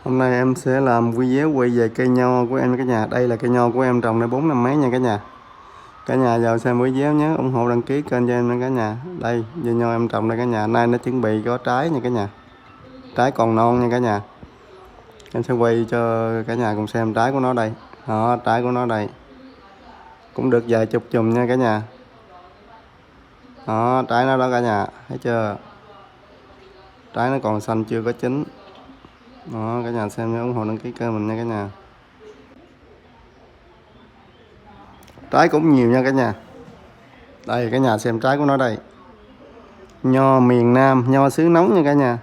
Hôm nay em sẽ làm video quay về cây nho của em cả nhà. Đây là cây nho của em trồng đây 4 năm mấy nha cả nhà. Cả nhà vào xem video nhớ ủng hộ đăng ký kênh cho em nha cả nhà. Đây, dưa nho em trồng đây cả nhà. Nay nó chuẩn bị có trái nha cả nhà. Trái còn non nha cả nhà. Em sẽ quay cho cả nhà cùng xem trái của nó đây. Đó, trái của nó đây. Cũng được vài chục chùm nha cả nhà. Đó, trái nó đó cả nhà, thấy chưa? Trái nó còn xanh chưa có chín. Đó, cả nhà xem nhớ ủng hộ đăng ký kênh mình nha cả nhà. Trái cũng nhiều nha cả nhà. Đây cả nhà xem trái của nó đây. Nho miền Nam, nho xứ nóng nha cả nhà.